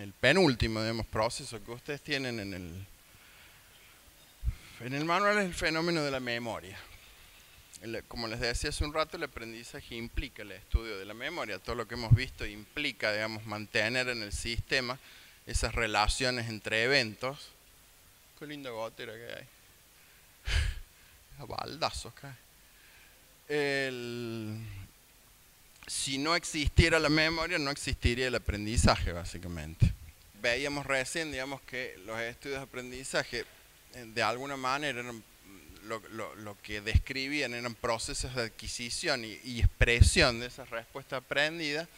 el penúltimo, digamos, proceso que ustedes tienen en el manual es el fenómeno de la memoria. Como les decía hace un rato, el aprendizaje implica el estudio de la memoria. Todo lo que hemos visto implica, digamos, mantener en el sistema esas relaciones entre eventos. Qué linda gotera que hay. A baldazos cae. Si no existiera la memoria, no existiría el aprendizaje, básicamente. Veíamos recién, digamos, que los estudios de aprendizaje, de alguna manera, eran lo que describían eran procesos de adquisición y expresión de esas respuestas aprendidas.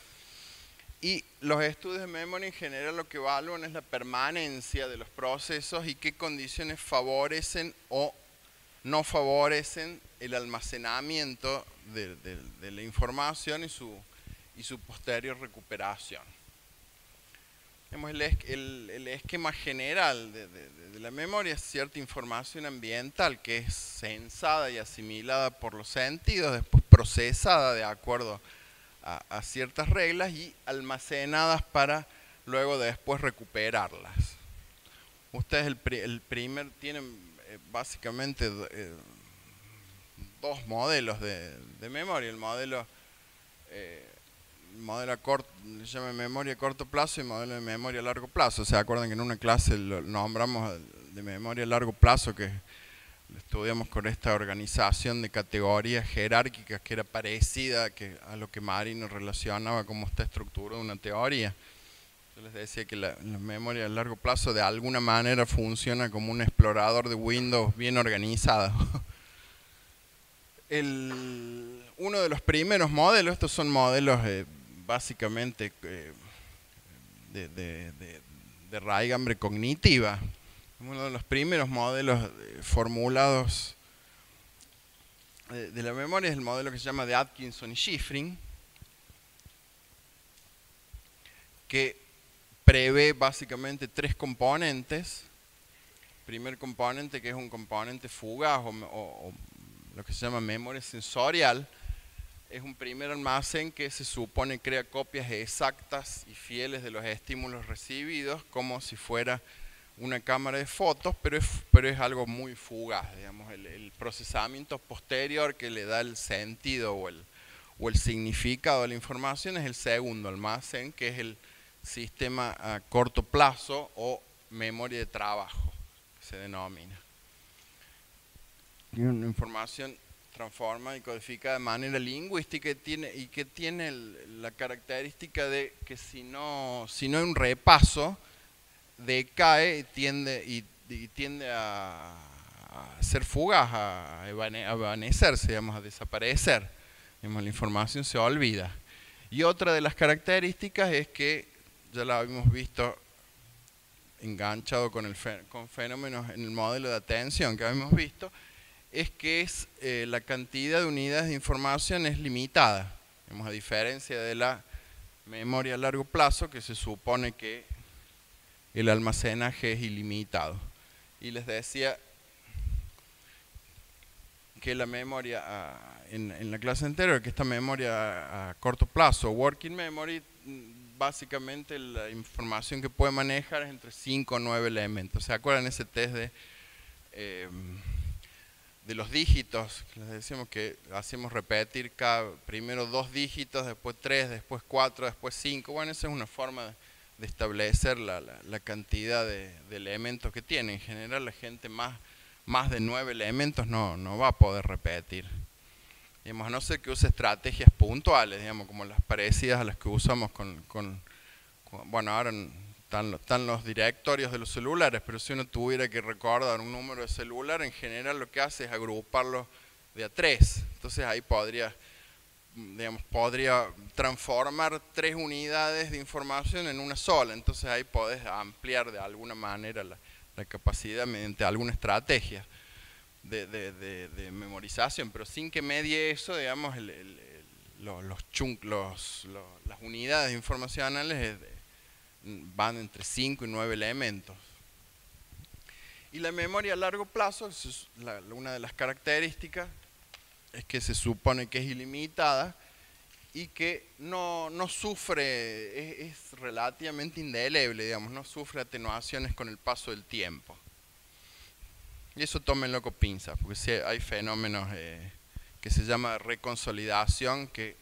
Y los estudios de memoria en general lo que evalúan es la permanencia de los procesos y qué condiciones favorecen o no favorecen el almacenamiento de la información y su posterior recuperación. El esquema general de la memoria es cierta información ambiental que es sensada y asimilada por los sentidos, después procesada de acuerdo a ciertas reglas y almacenadas para luego después recuperarlas. Ustedes tienen básicamente dos modelos de memoria, el modelo a corto, le llama memoria a corto plazo y modelo de memoria a largo plazo. ¿Se acuerdan que en una clase lo nombramos de memoria a largo plazo, que estudiamos con esta organización de categorías jerárquicas que era parecida a lo que Marino relacionaba como está estructurada una teoría? Yo les decía que la memoria a largo plazo de alguna manera funciona como un explorador de Windows bien organizado. Uno de los primeros modelos, estos son modelos básicamente de raigambre cognitiva. Uno de los primeros modelos formulados de la memoria es el modelo que se llama de Atkinson y Shiffrin, que prevé básicamente tres componentes. Primer componente, que es un componente fugaz o lo que se llama memoria sensorial, es un primer almacén que se supone crea copias exactas y fieles de los estímulos recibidos, como si fuera una cámara de fotos, pero es algo muy fugaz, digamos. El procesamiento posterior que le da el sentido o el significado a la información es el segundo almacén, que es el sistema a corto plazo o memoria de trabajo, que se denomina. Y una información transformada y codificada de manera lingüística y que tiene la característica de que si no hay un repaso, decae y tiende a ser fugaz, a evanecerse, digamos, a desaparecer. Digamos, la información se olvida. Y otra de las características es que, ya la habíamos visto enganchado con fenómenos en el modelo de atención que habíamos visto, es que la cantidad de unidades de información es limitada. Digamos, a diferencia de la memoria a largo plazo, que se supone que el almacenaje es ilimitado. Y les decía que la memoria, en la clase anterior, que esta memoria a corto plazo, working memory, básicamente la información que puede manejar es entre 5 o 9 elementos. ¿Se acuerdan ese test de los dígitos? Les decimos que hacemos repetir primero 2 dígitos, después 3, después 4, después 5. Bueno, esa es una forma de establecer la cantidad de elementos que tiene. En general la gente más de 9 elementos no va a poder repetir. Digamos, a no ser que use estrategias puntuales, digamos, como las parecidas a las que usamos bueno, ahora están los directorios de los celulares, pero si uno tuviera que recordar un número de celular, en general lo que hace es agruparlo de a 3. Entonces ahí podría transformar 3 unidades de información en una sola. Entonces ahí podés ampliar de alguna manera la capacidad mediante alguna estrategia de memorización, pero sin que medie eso, digamos, las unidades informacionales van entre 5 y 9 elementos. Y la memoria a largo plazo, una de las características es que se supone que es ilimitada y que no sufre, es relativamente indeleble, digamos, no sufre atenuaciones con el paso del tiempo. Y eso tómenlo con pinzas, porque sí hay fenómenos que se llama reconsolidación, que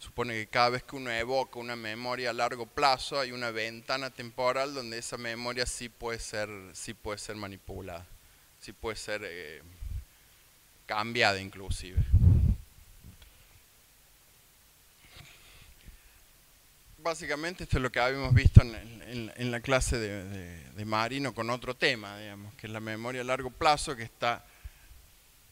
supone que cada vez que uno evoca una memoria a largo plazo hay una ventana temporal donde esa memoria sí puede ser manipulada, sí puede ser cambiada inclusive. Básicamente esto es lo que habíamos visto en la clase de Marino con otro tema, digamos, que es la memoria a largo plazo, que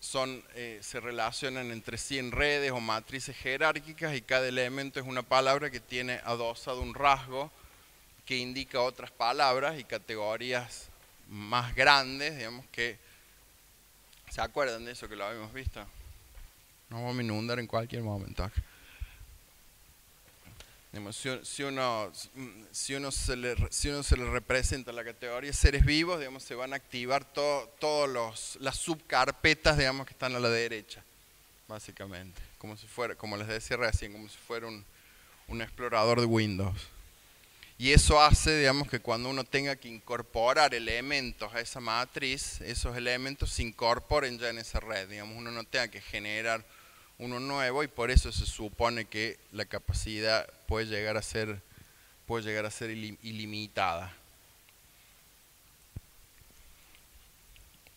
se relacionan entre sí en redes o matrices jerárquicas, y cada elemento es una palabra que tiene adosado un rasgo que indica otras palabras y categorías más grandes, digamos, que ¿se acuerdan de eso que lo habíamos visto? Nos vamos a inundar en cualquier momento. Si uno se le representa la categoría seres vivos, digamos, se van a activar todas las subcarpetas, digamos, que están a la derecha, básicamente, como si fuera, como les decía recién, como si fuera un explorador de Windows. Y eso hace, digamos, que cuando uno tenga que incorporar elementos a esa matriz, esos elementos se incorporen ya en esa red, digamos, uno no tenga que generar uno nuevo, y por eso se supone que la capacidad puede llegar a ser ilimitada.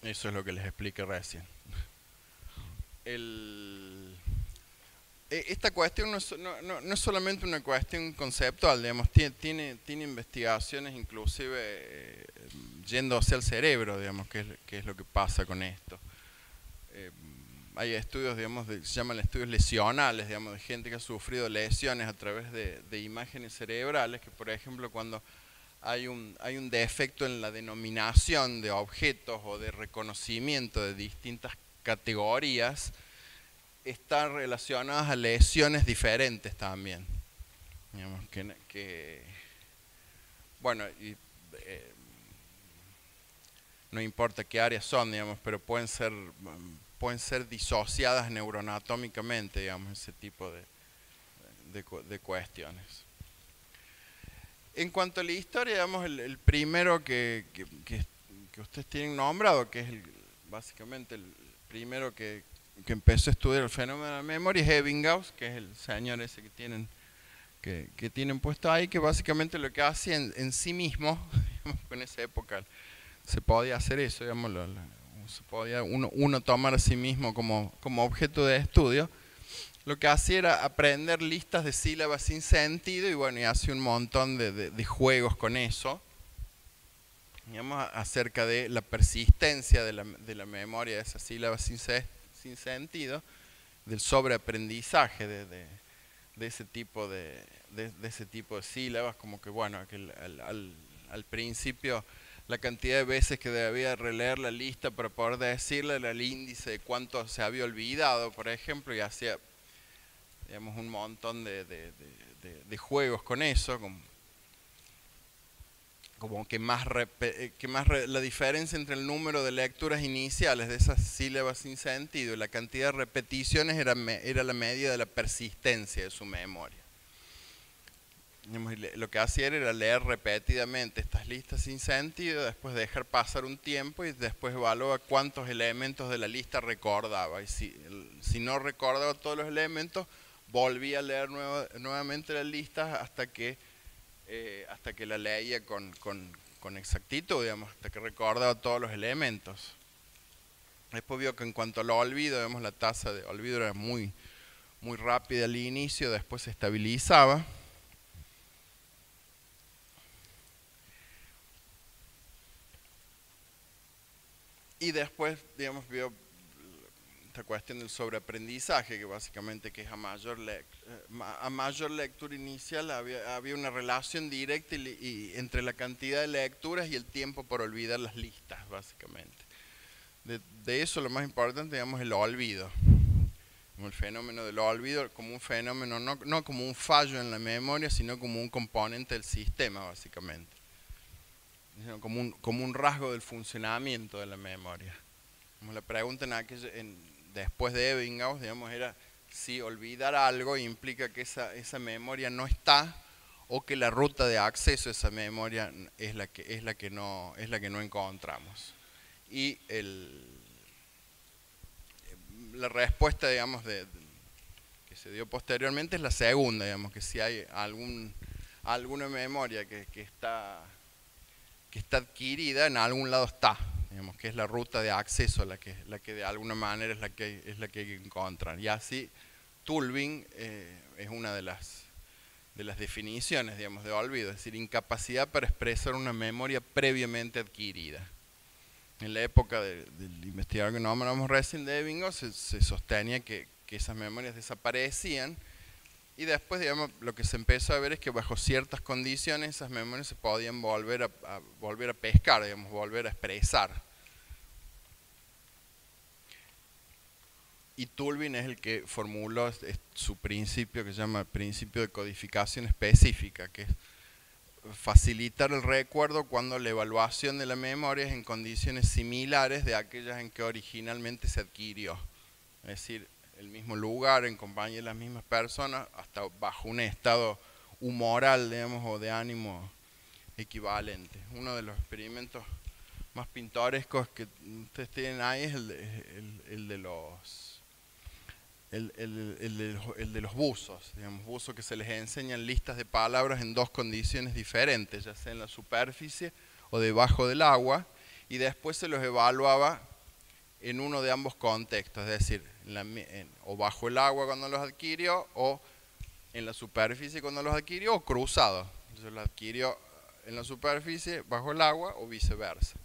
Eso es lo que les expliqué recién. Esta cuestión no es solamente una cuestión conceptual, digamos, tiene investigaciones inclusive yendo hacia el cerebro, digamos, qué es lo que pasa con esto. Hay estudios, digamos, se llaman estudios lesionales, digamos, de gente que ha sufrido lesiones a través de imágenes cerebrales, que por ejemplo cuando hay un defecto en la denominación de objetos o de reconocimiento de distintas categorías, están relacionadas a lesiones diferentes también. Digamos, bueno, no importa qué áreas son, digamos, pero pueden ser disociadas neuroanatómicamente, digamos, ese tipo de cuestiones. En cuanto a la historia, digamos, el primero que ustedes tienen nombrado, que es básicamente el primero que empezó a estudiar el fenómeno de la memoria, es Ebbinghaus, que es el señor ese que tienen puesto ahí, que básicamente lo que hace en sí mismo, digamos, en esa época se podía hacer eso, digamos, se podía uno tomar a sí mismo como objeto de estudio. Lo que hacía era aprender listas de sílabas sin sentido, y bueno, y hace un montón de juegos con eso, digamos, acerca de la persistencia de la memoria de esas sílabas sin sentido, del sobreaprendizaje de ese tipo de sílabas, como que bueno, que al principio la cantidad de veces que debía releer la lista para poder decirle era el índice de cuánto se había olvidado, por ejemplo, y hacía, digamos, un montón de juegos con eso, como que la diferencia entre el número de lecturas iniciales de esas sílabas sin sentido y la cantidad de repeticiones era la medida de la persistencia de su memoria. Lo que hacía era leer repetidamente estas listas sin sentido, después dejar pasar un tiempo y después evaluar cuántos elementos de la lista recordaba. Y si no recordaba todos los elementos, volvía a leer nuevamente las listas hasta que la leía con exactitud, digamos, hasta que recordaba todos los elementos. Después vio que en cuanto al olvido, digamos, la tasa de olvido era muy, muy rápida al inicio, después se estabilizaba. Y después, digamos, vio esta cuestión del sobreaprendizaje, que básicamente que es a mayor lectura inicial había una relación directa entre la cantidad de lecturas y el tiempo por olvidar las listas, básicamente. De eso lo más importante, digamos, es el olvido. Como el fenómeno del olvido, como un fenómeno, no como un fallo en la memoria, sino como un componente del sistema, básicamente. Como un rasgo del funcionamiento de la memoria. La pregunta después de Ebbinghaus, digamos, era si olvidar algo implica que esa memoria no está, o que la ruta de acceso a esa memoria es la que no encontramos. Y la respuesta, digamos, que se dio posteriormente es la segunda, digamos, que si hay alguna memoria que está adquirida, en algún lado está, digamos, que es la ruta de acceso la que de alguna manera es la que hay que encontrar. Y así Tulving es una de las definiciones, digamos, de olvido, es decir, incapacidad para expresar una memoria previamente adquirida. En la época del investigador que nombramos recién, de Ebbinghaus, se sostenía que esas memorias desaparecían, y después, digamos, lo que se empezó a ver es que bajo ciertas condiciones esas memorias se podían volver a pescar, digamos, volver a expresar. Y Tulving es el que formuló su principio, que se llama principio de codificación específica, que es facilitar el recuerdo cuando la evaluación de la memoria es en condiciones similares de aquellas en que originalmente se adquirió. Es decir, el mismo lugar, en compañía de las mismas personas, hasta bajo un estado humoral, digamos, o de ánimo equivalente. Uno de los experimentos más pintorescos que ustedes tienen ahí es el de los buzos, digamos, buzos que se les enseñan listas de palabras en dos condiciones diferentes, ya sea en la superficie o debajo del agua, y después se los evaluaba en uno de ambos contextos, es decir, o bajo el agua cuando los adquirió, o en la superficie cuando los adquirió, o cruzado. Entonces los adquirió en la superficie, bajo el agua, o viceversa.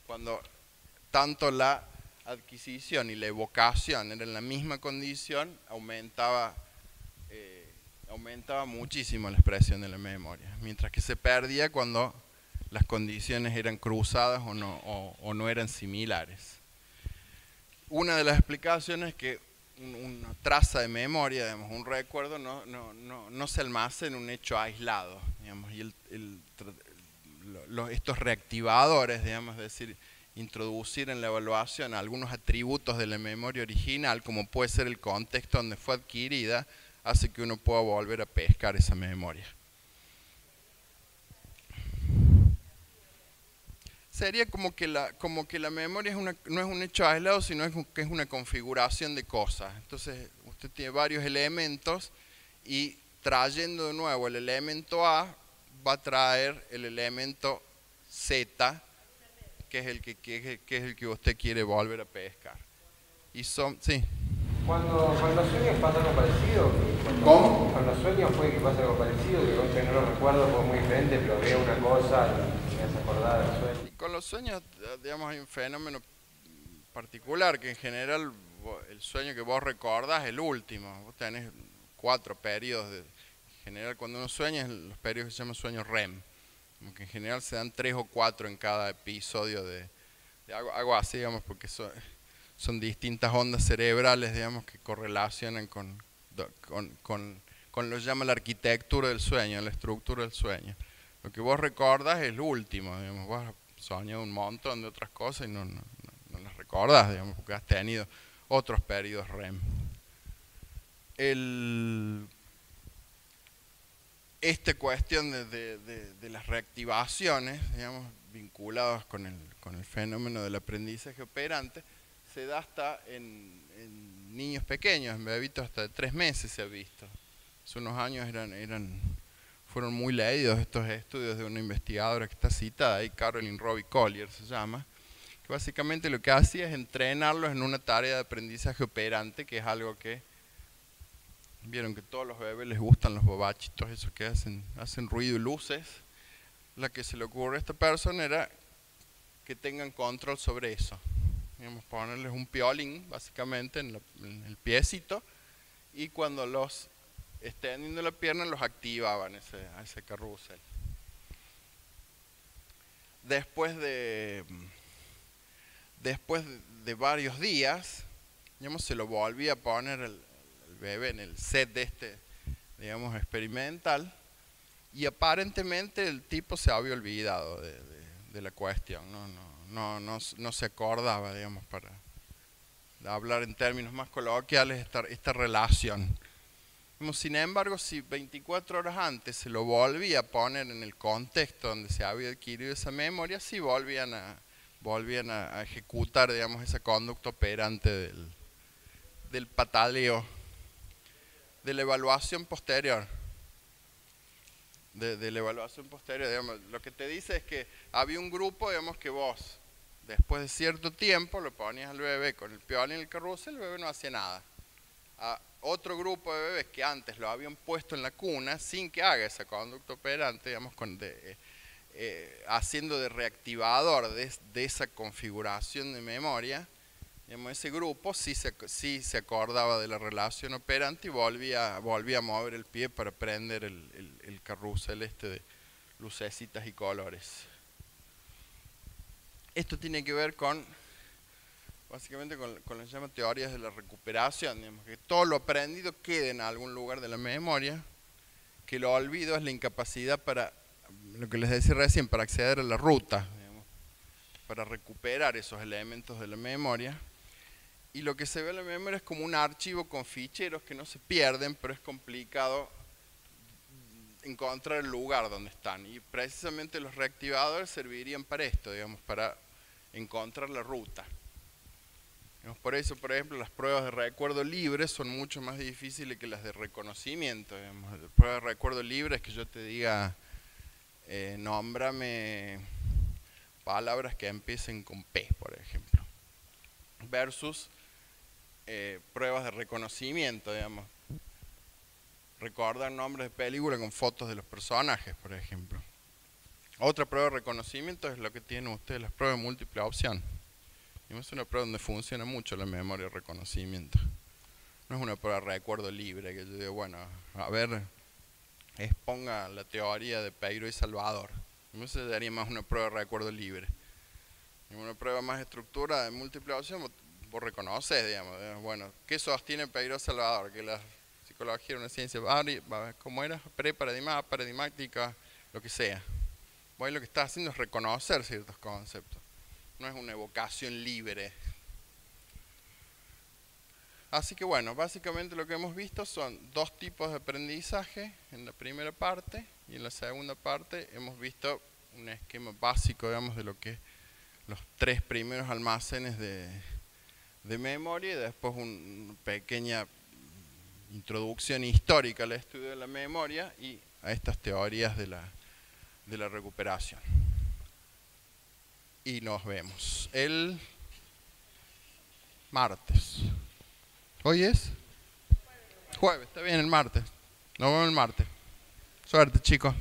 Cuando tanto la adquisición y la evocación eran en la misma condición, aumentaba muchísimo la expresión de la memoria, mientras que se perdía cuando las condiciones eran cruzadas o no eran similares. Una de las explicaciones es que una traza de memoria, digamos, un recuerdo, no se almacena en un hecho aislado, digamos, y estos reactivadores, digamos, es decir, introducir en la evaluación algunos atributos de la memoria original, como puede ser el contexto donde fue adquirida, hace que uno pueda volver a pescar esa memoria. Sería como que la memoria no es un hecho aislado, sino que es una configuración de cosas. Entonces usted tiene varios elementos, y trayendo de nuevo el elemento A, va a traer el elemento Z, que es el que usted quiere volver a pescar. Y sí. Cuando sueños pasa algo parecido. ¿Cómo? Cuando sueños puede que pase algo parecido, que no lo recuerdo porque es muy diferente, pero veo una cosa y me hace acordar del sueño. Y con los sueños, digamos, hay un fenómeno particular, que en general el sueño que vos recordás es el último. Vos tenés 4 periodos. En general, cuando uno sueña, los periodos que se llaman sueños REM. Como que en general se dan 3 o 4 en cada episodio de algo así, digamos, porque son distintas ondas cerebrales, digamos, que correlacionan con lo que llama la arquitectura del sueño, la estructura del sueño. Lo que vos recordás es el último, digamos, vos has soñado un montón de otras cosas y no las recordás, digamos, porque has tenido otros periodos REM. Esta cuestión de las reactivaciones, digamos, vinculadas con el fenómeno del aprendizaje operante, se da hasta en niños pequeños, en bebitos hasta de 3 meses se ha visto. Hace unos años fueron muy leídos estos estudios de una investigadora que está citada ahí, Carolyn Robbie Collier se llama, que básicamente lo que hacía es entrenarlos en una tarea de aprendizaje operante, que es algo que vieron que a todos los bebés les gustan los bobachitos, esos que hacen ruido y luces. La que se le ocurre a esta persona era que tengan control sobre eso. Digamos, ponerles un piolín básicamente en el piecito, y cuando los extendiendo la pierna los activaban a ese carrusel. Después de varios días, digamos, se lo volvía a poner el bebé en el set digamos, experimental, y aparentemente el tipo se había olvidado de la cuestión, no se acordaba, digamos, hablar en términos más coloquiales, esta relación. Sin embargo, si 24 horas antes se lo volvía a poner en el contexto donde se había adquirido esa memoria, sí volvían a ejecutar, digamos, esa conducta operante del pataleo, de la evaluación posterior. De la evaluación posterior, digamos, lo que te dice es que había un grupo, digamos, que vos, después de cierto tiempo, lo ponías al bebé con el piolín y el carrusel, el bebé no hacía nada. A otro grupo de bebés que antes lo habían puesto en la cuna sin que haga esa conducta operante, digamos, haciendo de reactivador de esa configuración de memoria, digamos, ese grupo sí se acordaba de la relación operante y volvía a mover el pie para prender el carrusel de lucecitas y colores. Esto tiene que ver básicamente con lo que se llama teorías de la recuperación, digamos, que todo lo aprendido quede en algún lugar de la memoria, que lo olvido es la incapacidad para, lo que les decía recién, para acceder a la ruta, digamos, para recuperar esos elementos de la memoria. Y lo que se ve en la memoria es como un archivo con ficheros que no se pierden, pero es complicado encontrar el lugar donde están. Y precisamente los reactivadores servirían para esto, digamos, para encontrar la ruta. Por eso, por ejemplo, las pruebas de recuerdo libre son mucho más difíciles que las de reconocimiento. Digamos. La prueba de recuerdo libre es que yo te diga, nómbrame palabras que empiecen con P, por ejemplo. Versus pruebas de reconocimiento, digamos. Recordar nombres de película con fotos de los personajes, por ejemplo. Otra prueba de reconocimiento es lo que tienen ustedes, las pruebas de múltiple opción. Es una prueba donde funciona mucho la memoria de reconocimiento. No es una prueba de recuerdo libre, que yo digo, bueno, a ver, exponga la teoría de Peiro y Salvador. Eso sería más una prueba de recuerdo libre. En una prueba más estructurada de múltiple opción, vos reconoces, digamos, bueno, ¿qué sostiene Peiro y Salvador? Que la psicología era una ciencia, ¿cómo era? Paradigmática, lo que sea. Vos lo que estás haciendo es reconocer ciertos conceptos. No es una evocación libre. Así que bueno, básicamente lo que hemos visto son dos tipos de aprendizaje en la primera parte, y en la segunda parte hemos visto un esquema básico, digamos, de lo que los tres primeros almacenes de memoria, y después una pequeña introducción histórica al estudio de la memoria y a estas teorías de la recuperación. Y nos vemos el martes. ¿Hoy es? Jueves, está bien, el martes. Nos vemos el martes. Suerte, chicos.